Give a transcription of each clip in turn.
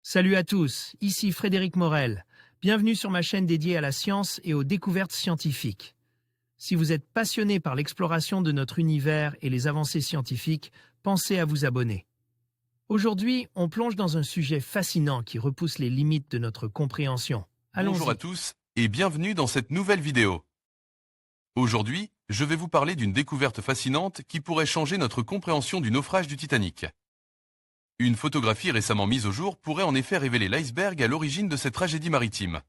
Salut à tous, ici Frédéric Morel. Bienvenue sur ma chaîne dédiée à la science et aux découvertes scientifiques. Si vous êtes passionné par l'exploration de notre univers et les avancées scientifiques, pensez à vous abonner. Aujourd'hui, on plonge dans un sujet fascinant qui repousse les limites de notre compréhension. Bonjour à Allons-y. tous et bienvenue dans cette nouvelle vidéo. Aujourd'hui, je vais vous parler d'une découverte fascinante qui pourrait changer notre compréhension du naufrage du Titanic. Une photographie récemment mise au jour pourrait en effet révéler l'iceberg à l'origine de cette tragédie maritime.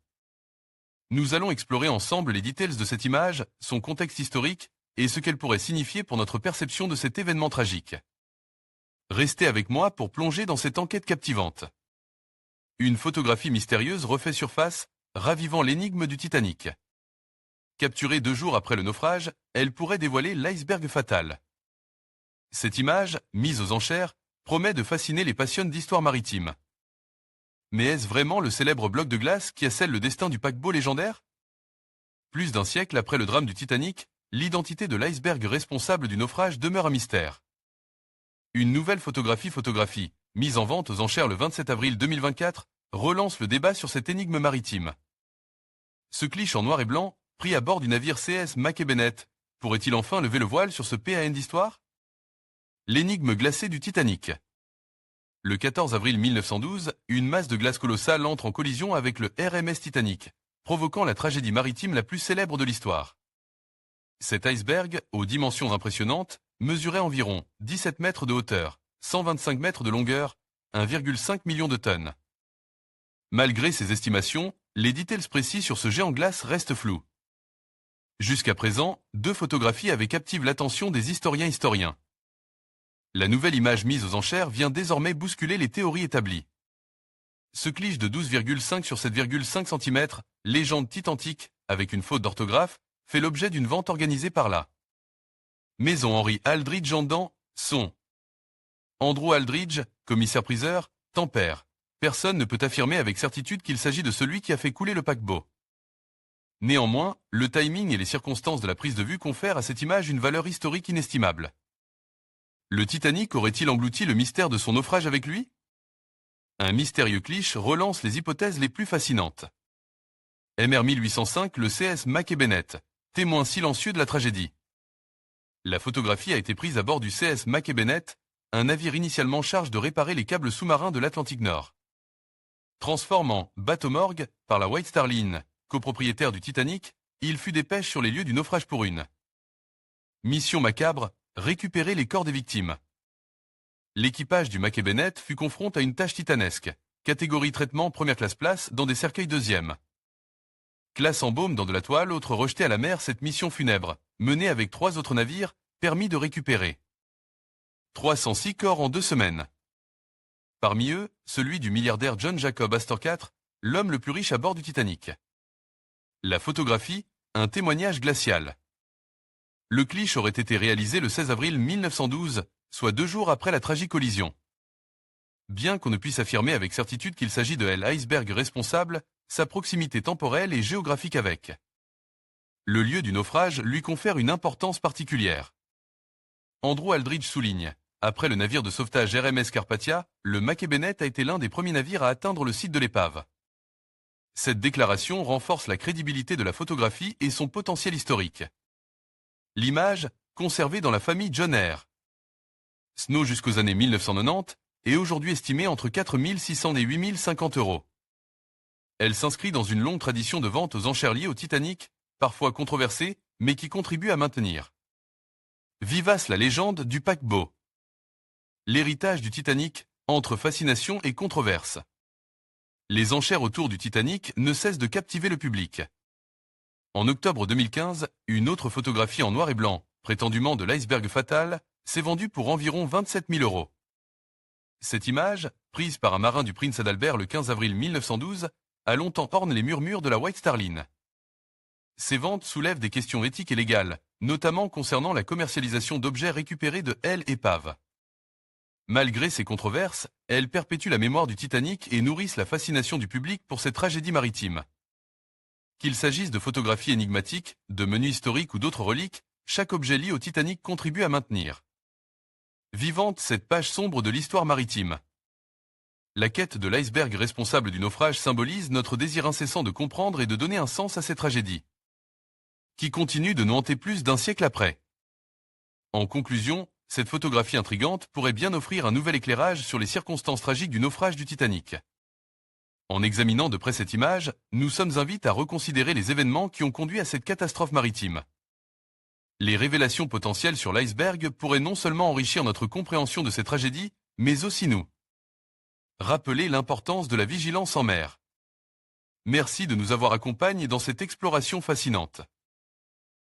Nous allons explorer ensemble les details de cette image, son contexte historique et ce qu'elle pourrait signifier pour notre perception de cet événement tragique. Restez avec moi pour plonger dans cette enquête captivante. Une photographie mystérieuse refait surface, ravivant l'énigme du Titanic. Capturée 2 jours après le naufrage, elle pourrait dévoiler l'iceberg fatal. Cette image, mise aux enchères, promet de fasciner les passionnés d'histoire maritime. Mais est-ce vraiment le célèbre bloc de glace qui scelle le destin du paquebot légendaire? Plus d'un siècle après le drame du Titanic, l'identité de l'iceberg responsable du naufrage demeure un mystère. Une nouvelle photographie, mise en vente aux enchères le 27 avril 2024, relance le débat sur cette énigme maritime. Ce cliché en noir et blanc, pris à bord du navire CS Mackay Bennett, pourrait-il enfin lever le voile sur ce PAN d'histoire? L'énigme glacée du Titanic. Le 14 avril 1912, une masse de glace colossale entre en collision avec le RMS Titanic, provoquant la tragédie maritime la plus célèbre de l'histoire. Cet iceberg, aux dimensions impressionnantes, mesurait environ 17 mètres de hauteur, 125 mètres de longueur, 1,5 million de tonnes. Malgré ces estimations, les details précis sur ce géant glace restent flous. Jusqu'à présent, 2 photographies avaient captivé l'attention des historiens. La nouvelle image mise aux enchères vient désormais bousculer les théories établies. Ce cliché de 12,5 sur 7,5 cm, légende titanique, avec une faute d'orthographe, fait l'objet d'une vente organisée par la Maison Henry Aldridge en son. Andrew Aldridge, commissaire-priseur, tempère. Personne ne peut affirmer avec certitude qu'il s'agit de celui qui a fait couler le paquebot. Néanmoins, le timing et les circonstances de la prise de vue confèrent à cette image une valeur historique inestimable. Le Titanic aurait-il englouti le mystère de son naufrage avec lui? Un mystérieux cliché relance les hypothèses les plus fascinantes. MR 1805, le CS Mackay Bennett, témoin silencieux de la tragédie. La photographie a été prise à bord du CS Mackay Bennett, un navire initialement chargé de réparer les câbles sous-marins de l'Atlantique Nord. Transformé en bateau morgue par la White Star Line, copropriétaire du Titanic, il fut dépêché sur les lieux du naufrage pour une mission macabre, récupérer les corps des victimes. L'équipage du Mackay Bennett fut confronté à une tâche titanesque, catégorie traitement première classe place dans des cercueils deuxième. Classe en baume dans de la toile, autre rejetée à la mer, cette mission funèbre, menée avec 3 autres navires, permit de récupérer 306 corps en 2 semaines. Parmi eux, celui du milliardaire John Jacob Astor IV, l'homme le plus riche à bord du Titanic. La photographie, un témoignage glacial. Le cliché aurait été réalisé le 16 avril 1912, soit 2 jours après la tragique collision. Bien qu'on ne puisse affirmer avec certitude qu'il s'agit de l'iceberg responsable, sa proximité temporelle et géographique avec le lieu du naufrage lui confère une importance particulière. Andrew Aldridge souligne, après le navire de sauvetage RMS Carpathia, le Mackay Bennett a été l'un des premiers navires à atteindre le site de l'épave. Cette déclaration renforce la crédibilité de la photographie et son potentiel historique. L'image, conservée dans la famille John R. Snow jusqu'aux années 1990, est aujourd'hui estimée entre 4 600 et 8 050 €. Elle s'inscrit dans une longue tradition de vente aux enchères liées au Titanic, parfois controversée, mais qui contribue à maintenir vivace la légende du paquebot. L'héritage du Titanic, entre fascination et controverse. Les enchères autour du Titanic ne cessent de captiver le public. En octobre 2015, une autre photographie en noir et blanc, prétendument de l'iceberg fatal, s'est vendue pour environ 27 000 €. Cette image, prise par un marin du Prince Adalbert le 15 avril 1912, a longtemps orné les murmures de la White Star Line. Ces ventes soulèvent des questions éthiques et légales, notamment concernant la commercialisation d'objets récupérés de l'épave. Malgré ces controverses, elles perpétuent la mémoire du Titanic et nourrissent la fascination du public pour cette tragédie maritime. Qu'il s'agisse de photographies énigmatiques, de menus historiques ou d'autres reliques, chaque objet lié au Titanic contribue à maintenir vivante cette page sombre de l'histoire maritime. la quête de l'iceberg responsable du naufrage symbolise notre désir incessant de comprendre et de donner un sens à ces tragédies, qui continuent de nous hanter plus d'un siècle après. En conclusion, cette photographie intrigante pourrait bien offrir un nouvel éclairage sur les circonstances tragiques du naufrage du Titanic. En examinant de près cette image, nous sommes invités à reconsidérer les événements qui ont conduit à cette catastrophe maritime. Les révélations potentielles sur l'iceberg pourraient non seulement enrichir notre compréhension de ces tragédies, mais aussi nous rappeler l'importance de la vigilance en mer. Merci de nous avoir accompagnés dans cette exploration fascinante.